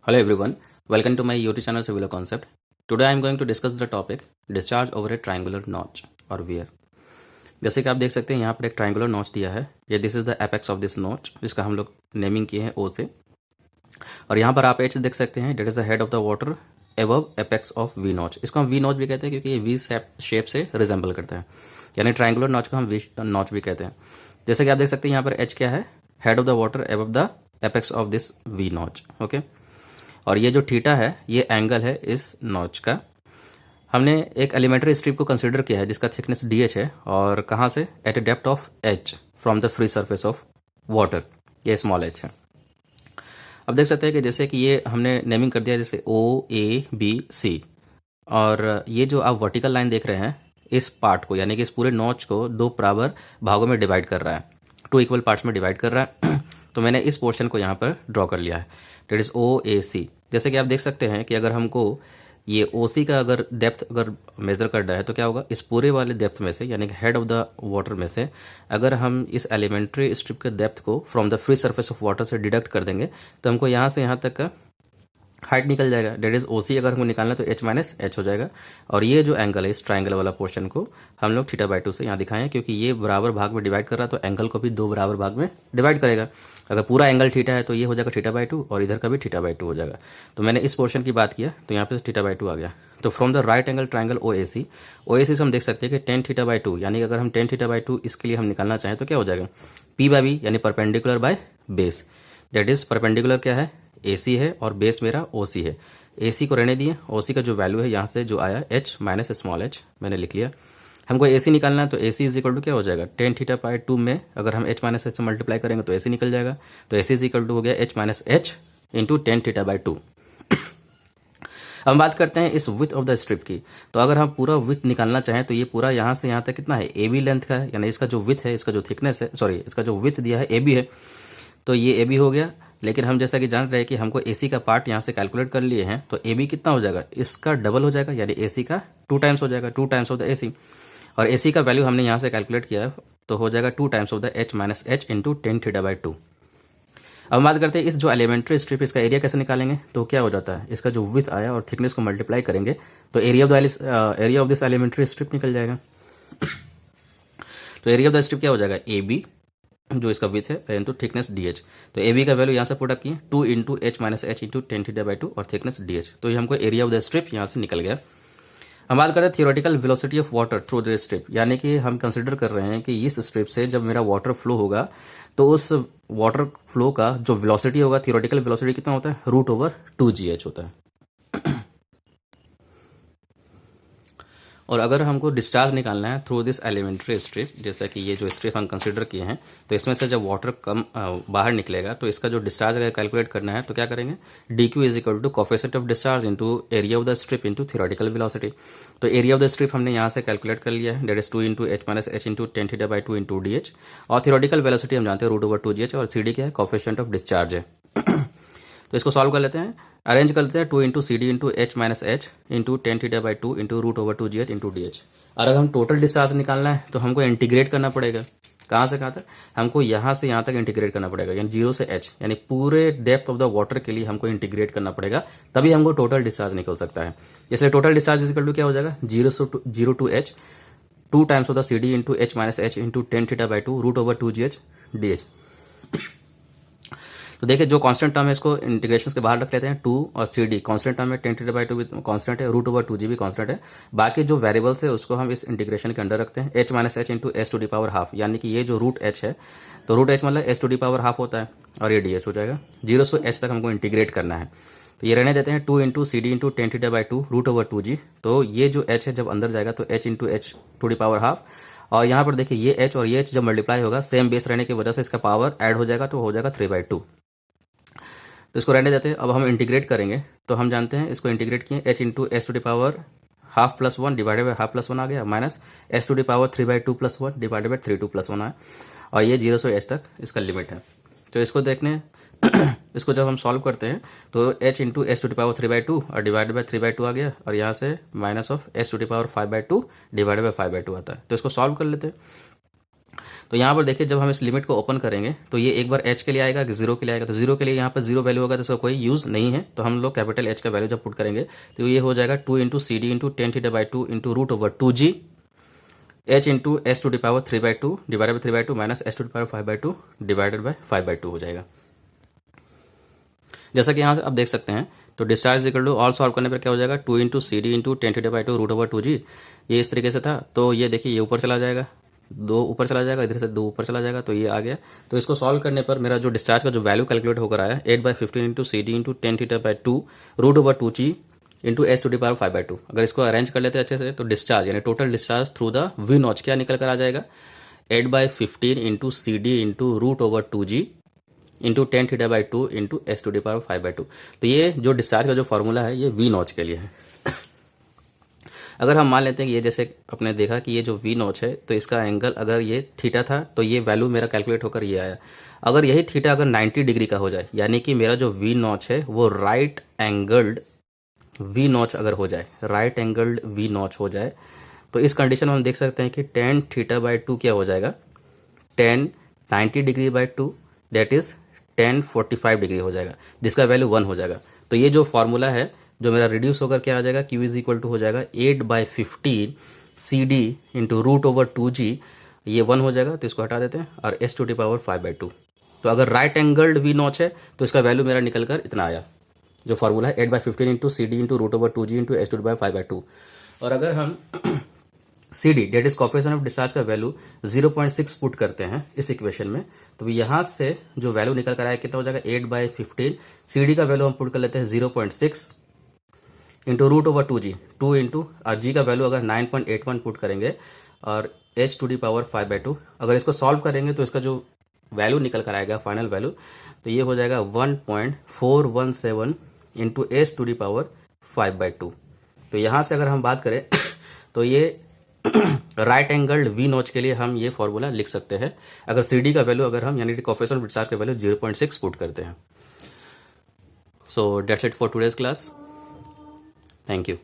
Hello everyone, welcome to my YouTube channel Civil Concept. Today I am going to discuss the topic discharge over a triangular notch or weir. जैसे कि आप देख सकते हैं यहाँ पर एक ट्राइंगुलर नॉच दिया है, ये this is the apex of this notch जिसका हम लोग नेमिंग किए हैं ओ से। और यहाँ पर आप एच देख सकते हैं, that is the head of the water above apex of V notch. इसको हम वी नॉच भी कहते हैं क्योंकि ये वी शेप से रिजेंबल करता है, यानी ट्राइंगुलर नॉच को हम वी नॉच भी कहते हैं। जैसे कि आप देख सकते हैं यहाँ पर एच क्या है, head of the water above the apex of this V notch. Okay, और ये जो थीटा है ये एंगल है इस नॉच का। हमने एक एलिमेंट्री स्ट्रिप को कंसीडर किया है जिसका थिकनेस डी एच है, और कहाँ से, at a depth of h from the free surface of water, ये स्मॉल एच है। अब देख सकते हैं कि जैसे कि ये हमने नेमिंग कर दिया जैसे ओ ए बी सी, और ये जो आप वर्टिकल लाइन देख रहे हैं इस पार्ट को, यानी कि इस पूरे नॉच को दो बराबर भागों में डिवाइड कर रहा है, टू इक्वल पार्ट्स में डिवाइड कर रहा है। तो मैंने इस पोर्शन को यहाँ पर ड्रॉ कर लिया है, डेट इज ओ ए सी। जैसे कि आप देख सकते हैं कि अगर हमको ये ओ सी का अगर डेप्थ अगर मेजर करना है तो क्या होगा, इस पूरे वाले डेप्थ में से यानी कि हेड ऑफ द वाटर में से अगर हम इस एलिमेंट्री स्ट्रिप के डेप्थ को from the free surface of water से डिडक्ट कर देंगे तो हमको यहाँ से यहाँ तक का हाइट निकल जाएगा, डेट इज ओ सी। अगर हमको निकालना है तो एच माइनस एच हो जाएगा। और ये जो एंगल है इस ट्राइंगल वाला पोर्शन को हम लोग थीटा बाई टू से यहाँ दिखाएं, क्योंकि ये बराबर भाग में डिवाइड कर रहा है तो एंगल को भी दो बराबर भाग में डिवाइड करेगा। अगर पूरा एंगल थीटा है तो ये हो जाएगा थीटा बाई टू, और इधर का भी थीटा बाई टू हो जाएगा। तो मैंने इस पोर्शन की बात किया तो यहाँ पे थीटा बाई टू आ गया। तो from the right angle triangle O A C से हम देख सकते हैं कि टेन थीटा बाई टू, यानी अगर हम टेन थीटा बाई टू इसके लिए हम निकालना चाहें तो क्या हो जाएगा, पी बाई बी यानी perpendicular by base. That is perpendicular क्या है, ए सी है, और बेस मेरा ओ सी है। ए सी को रहने दिए, ओ सी का जो वैल्यू है यहाँ से जो आया एच माइनस स्मॉल एच मैंने लिख लिया। हमको ए सी निकालना है तो ए सी इज इक्वल टू क्या हो जाएगा, टेन थीटा बाई टू में अगर हम एच माइनस एच से मल्टीप्लाई करेंगे तो ए सी निकल जाएगा। तो ए सी इज इक्वल टू हो गया H minus h into ten theta by to. अब हम बात करते हैं इस विथ ऑफ द स्ट्रिप की। तो अगर हम पूरा विथ निकालना चाहें तो ये पूरा यहाँ से यहाँ तक कितना है, ए बी लेंथ का है, यानी इसका जो विथ है, इसका जो थिकनेस है, सॉरी इसका जो विथ दिया है ए बी है, तो ये ए बी हो गया। लेकिन हम जैसा कि जान रहे हैं कि हमको ए सी का पार्ट यहाँ से कैलकुलेट कर लिए हैं, तो ए बी कितना हो जाएगा, इसका डबल हो जाएगा, यानी ए सी का टू टाइम्स हो जाएगा, two times of the A C. और ए सी का वैल्यू हमने यहाँ से कैलकुलेट किया है तो हो जाएगा two times of the H minus h into ten theta by to. अब हम बात करते हैं इस जो एलिमेंट्री स्ट्रिप इसका एरिया कैसे निकालेंगे। तो क्या हो जाता है, इसका जो विथ आया और थिकनेस को मल्टीप्लाई करेंगे तो area of this elementary strip निकल जाएगा। तो एरिया ऑफ द स्ट्रिप क्या हो जाएगा, ए बी जो इसका विथ है इंटू थिकनेस डी एच। तो ए बी का वैल्यू यहाँ से पुट अप किए, to into h minus h into ten theta by two और थिकनेस डी एच। तो ये हमको एरिया ऑफ द स्ट्रिप यहाँ से निकल गया। हम बात करते हैं theoretical velocity of water through the strip, यानी कि हम कंसिडर कर रहे हैं कि इस स्ट्रिप से जब मेरा वाटर फ्लो होगा तो उस वाटर फ्लो का जो वेलोसिटी होगा, थियोरेटिकल वेलोसिटी कितना होता है, root over two g h होता है। और अगर हमको डिस्चार्ज निकालना है थ्रू दिस एलिमेंट्री स्ट्रिप, जैसा कि ये जो स्ट्रिप हम कंसिडर किए हैं, तो इसमें से जब वाटर कम बाहर निकलेगा तो इसका जो डिस्चार्ज अगर कैलकुलेट करना है तो क्या करेंगे, d q is equal to coefficient of discharge into area of the strip into theoretical velocity. तो एरिया ऑफ द स्ट्रिप हमने यहाँ से कैलकुलेट कर लिया है, that is two into h minus h into ten theta by two into d h. और theoretical velocity हम जानते हैं root over two g h, और सी डी क्या है, कोफिशिएंट ऑफ डिस्चार्ज है। तो इसको सॉल्व कर लेते हैं, अरेंज कर लेते हैं, two into C D into h minus h into ten theta by two into root over two g h into d h. और अगर हम टोटल डिस्चार्ज निकालना है तो हमको इंटीग्रेट करना पड़ेगा, कहाँ से कहाँ तक, हमको यहाँ से यहाँ तक इंटीग्रेट करना पड़ेगा, यानी जीरो से एच, यानी पूरे डेप्थ ऑफ द वाटर के लिए हमको इंटीग्रेट करना पड़ेगा, तभी हमको टोटल डिस्चार्ज निकल सकता है। इसलिए टोटल डिस्चार्ज इक्वल टू क्या हो जाएगा, zero to h, two times of the c D into h minus h into ten theta by two root over two g h d h. तो देखिए जो कांस्टेंट टर्म है इसको integration के बाहर रख लेते हैं, टू और सी डी कांस्टेंट टर्म है, टेन थीटा बाई टू भी कांस्टेंट है, रूट ओवर टू जी भी कांस्टेंट है। बाकी जो वेरिएबल्स है उसको हम इस इंटीग्रेशन के अंडर रखते हैं, h minus h into S to D power half, यानी कि ये जो रूट एच है तो रूट एच मतलब as to D power half होता है, और ये डी एच हो जाएगा। जीरो से एच तक हमको इंटीग्रेट करना है, तो ये रहने देते हैं, two into C D into ten theta by two root over two G. तो ये जो एच है जब अंदर जाएगा तो H into H two D power half, और यहाँ पर देखिए ये एच और ये एच जब मल्टीप्लाई होगा सेम बेस रहने की वजह से इसका पावर ऐड हो जाएगा, तो हो जाएगा थ्री बाई टू। तो इसको रहने देते हैं। अब हम इंटीग्रेट करेंगे तो हम जानते हैं इसको इंटीग्रेट किए, H into S to D power half plus one divided by half plus one आ गया, minus S to D power three by two plus one divided by three two plus one आया, और ये zero से H तक इसका limit है। तो इसको देखने इसको जब हम सॉल्व करते हैं तो H into S to D power three by two और divided by three by two आ गया, और यहाँ से minus of S to D power five by two divided by five by two आता है। तो इसको सॉल्व कर लेते हैं। तो यहाँ पर देखिए जब हम इस लिमिट को ओपन करेंगे तो ये एक बार h के लिए आएगा कि जीरो के लिए आएगा, तो जीरो के लिए यहाँ पर जीरो वैल्यू होगा तो इसका कोई यूज़ नहीं है, तो हम लोग कैपिटल H का वैल्यू जब पुट करेंगे तो ये हो जाएगा 2 into C D into ten theta by two into root over 2g h into S to the power 3/2 divided by 3/2 minus S to the power 5/2 divided by 5/2 हो जाएगा। जैसा कि यहाँ से आप देख सकते हैं, तो discharge equal to all solve करने पर क्या हो जाएगा 2 into C D into ten theta by two root over 2g, ये इस तरीके से था। तो ये देखिए ये ऊपर चला जाएगा, दो ऊपर चला जाएगा, इधर से दो ऊपर चला जाएगा, तो ये आ गया। तो इसको सॉल्व करने पर मेरा जो डिस्चार्ज का जो वैल्यू कैलकुलेट होकर आया 8/15 into C D into ten theta by two root over 2g into S to the power 5/2। अगर इसको अरेंज कर लेते हैं अच्छे से तो डिस्चार्ज यानी total discharge through the V notch क्या निकल कर आ जाएगा 8/15 into C D into root over 2g into ten theta by two into S to the power 5/2। तो ये जो डिस्चार्ज का जो फॉर्मूला है ये वी नॉच के लिए है। अगर हम मान लेते हैं कि ये जैसे अपने देखा कि ये जो वी नॉच है तो इसका एंगल अगर ये थीटा था तो ये वैल्यू मेरा कैलकुलेट होकर ये आया। अगर यही थीटा अगर 90 डिग्री का हो जाए यानी कि मेरा जो वी नॉच है वो राइट एंगल्ड वी नॉच अगर हो जाए, राइट एंगल्ड वी नॉच हो जाए, तो इस कंडीशन में हम देख सकते हैं कि टेन थीटा बाई टू क्या हो जाएगा 10 90 degree by two that is 10 45 degree हो जाएगा, जिसका वैल्यू 1 हो जाएगा। तो ये जो फॉर्मूला है जो मेरा रिड्यूस होकर क्या आ जाएगा Q इज इक्वल टू हो जाएगा 8/15 C D into root over 2g, ये 1 हो जाएगा तो इसको हटा देते हैं, और एस टू दी पावर 5/2। तो अगर राइट एंगल्ड वी नॉच है तो इसका वैल्यू मेरा निकल कर इतना आया, जो फॉर्मूला है 8/15 into C D into root over 2g into S to the power 5/2। और अगर हम C D that is coefficient of discharge का वैल्यू 0.6 पुट करते हैं इस इक्वेशन में, तो यहाँ से जो वैल्यू निकल कर आया कितना हो जाएगा 8/15 सी डी का वैल्यू हम पुट कर लेते हैं 0.6 into root over 2g 2 into और g का वैल्यू अगर 9.81 पुट करेंगे और h टू दी पावर 5/2, अगर इसको सॉल्व करेंगे तो इसका जो वैल्यू निकल कर आएगा फाइनल वैल्यू तो ये हो जाएगा 1.417 into H to the power 5/2। तो यहाँ से अगर हम बात करें तो ये राइट एंगल्ड वी नॉच के लिए हम ये फॉर्मूला लिख सकते हैं अगर सी डी का वैल्यू अगर हम यानी कि कोफिशिएंट ऑफ डिस्चार्ज का वैल्यू 0.6 पुट करते हैं। So that's it for today's class. Thank you.